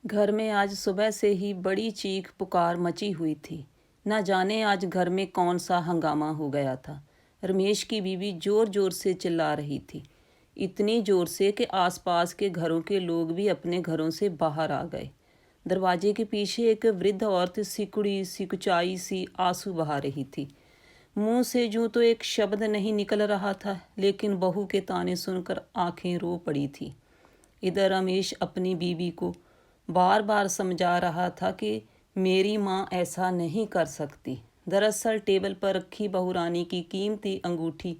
घर में आज सुबह से ही बड़ी चीख पुकार मची हुई थी। न जाने आज घर में कौन सा हंगामा हो गया था। रमेश की बीवी जोर जोर से चिल्ला रही थी, इतनी जोर से कि आसपास के घरों के लोग भी अपने घरों से बाहर आ गए। दरवाजे के पीछे एक वृद्ध औरत सिकुड़ी सिकुचाई सी आंसू बहा रही थी। मुंह से यूं तो एक शब्द नहीं निकल रहा था, लेकिन बहू के ताने सुनकर आंखें रो पड़ी थी। इधर रमेश अपनी बीवी को बार बार समझा रहा था कि मेरी माँ ऐसा नहीं कर सकती। दरअसल टेबल पर रखी बहुरानी की कीमती अंगूठी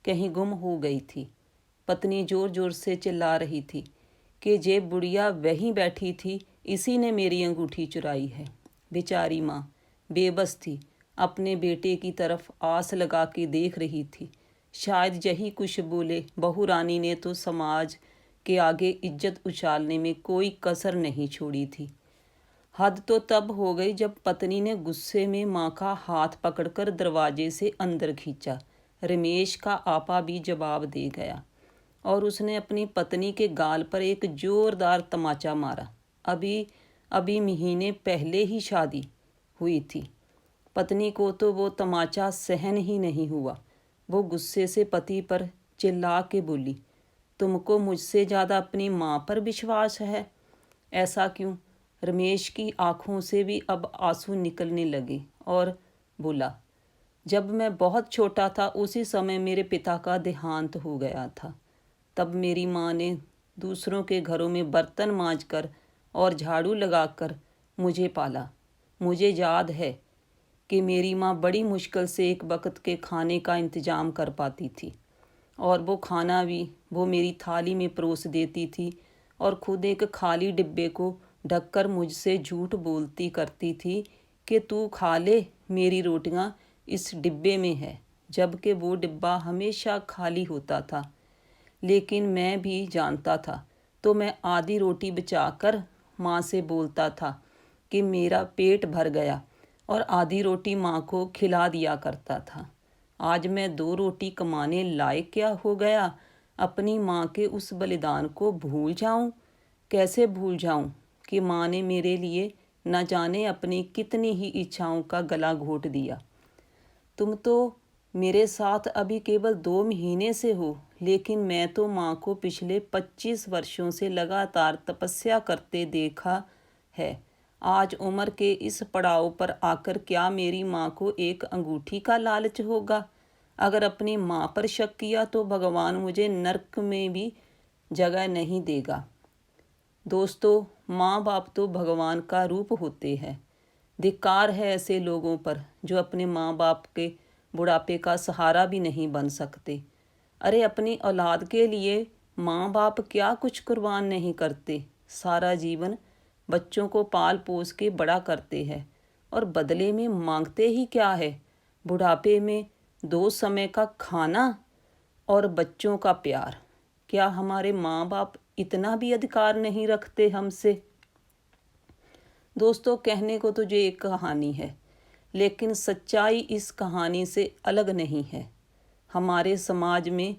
कहीं गुम हो गई थी। पत्नी जोर जोर से चिल्ला रही थी कि जे बुढ़िया वहीं बैठी थी, इसी ने मेरी अंगूठी चुराई है। बेचारी माँ बेबस थी, अपने बेटे की तरफ आस लगा के देख रही थी। शायद यही कुछ बोले बहू रानी ने तो समाज के आगे इज्जत उछालने में कोई कसर नहीं छोड़ी थी। हद तो तब हो गई जब पत्नी ने गुस्से में माँ का हाथ पकड़कर दरवाजे से अंदर खींचा। रमेश का आपा भी जवाब दे गया और उसने अपनी पत्नी के गाल पर एक जोरदार तमाचा मारा। अभी अभी महीने पहले ही शादी हुई थी। पत्नी को तो वो तमाचा सहन ही नहीं हुआ। वो गुस्से से पति पर चिल्ला के बोली, तुमको मुझसे ज़्यादा अपनी माँ पर विश्वास है? ऐसा क्यों? रमेश की आंखों से भी अब आंसू निकलने लगे और बोला, जब मैं बहुत छोटा था उसी समय मेरे पिता का देहांत हो गया था। तब मेरी माँ ने दूसरों के घरों में बर्तन मांजकर और झाड़ू लगाकर मुझे पाला। मुझे याद है कि मेरी माँ बड़ी मुश्किल से एक वक्त के खाने का इंतज़ाम कर पाती थी, और वो खाना भी वो मेरी थाली में परोस देती थी और खुद एक खाली डिब्बे को ढककर मुझसे झूठ बोलती करती थी कि तू खा ले, मेरी रोटियां इस डिब्बे में है, जबकि वो डिब्बा हमेशा खाली होता था। लेकिन मैं भी जानता था, तो मैं आधी रोटी बचाकर माँ से बोलता था कि मेरा पेट भर गया और आधी रोटी माँ को खिला दिया करता था। आज मैं 2 रोटी कमाने लायक क्या हो गया? अपनी माँ के उस बलिदान को भूल जाऊं? कैसे भूल जाऊं कि माँ ने मेरे लिए न जाने अपनी कितनी ही इच्छाओं का गला घोट दिया। तुम तो मेरे साथ अभी केवल 2 महीने से हो, लेकिन मैं तो माँ को पिछले 25 वर्षों से लगातार तपस्या करते देखा है। आज उम्र के इस पड़ाव पर आकर क्या मेरी माँ को एक अंगूठी का लालच होगा? अगर अपनी माँ पर शक किया तो भगवान मुझे नर्क में भी जगह नहीं देगा। दोस्तों, माँ बाप तो भगवान का रूप होते हैं। धिक्कार है ऐसे लोगों पर जो अपने माँ बाप के बुढ़ापे का सहारा भी नहीं बन सकते। अरे, अपनी औलाद के लिए माँ बाप क्या कुछ कुर्बान नहीं करते। सारा जीवन बच्चों को पाल पोस के बड़ा करते हैं और बदले में मांगते ही क्या है? बुढ़ापे में 2 समय का खाना और बच्चों का प्यार। क्या हमारे माँ बाप इतना भी अधिकार नहीं रखते हमसे? दोस्तों, कहने को तो ये एक कहानी है, लेकिन सच्चाई इस कहानी से अलग नहीं है। हमारे समाज में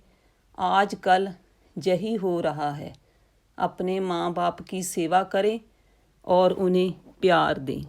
आजकल यही हो रहा है। अपने माँ बाप की सेवा करें और उन्हें प्यार दें।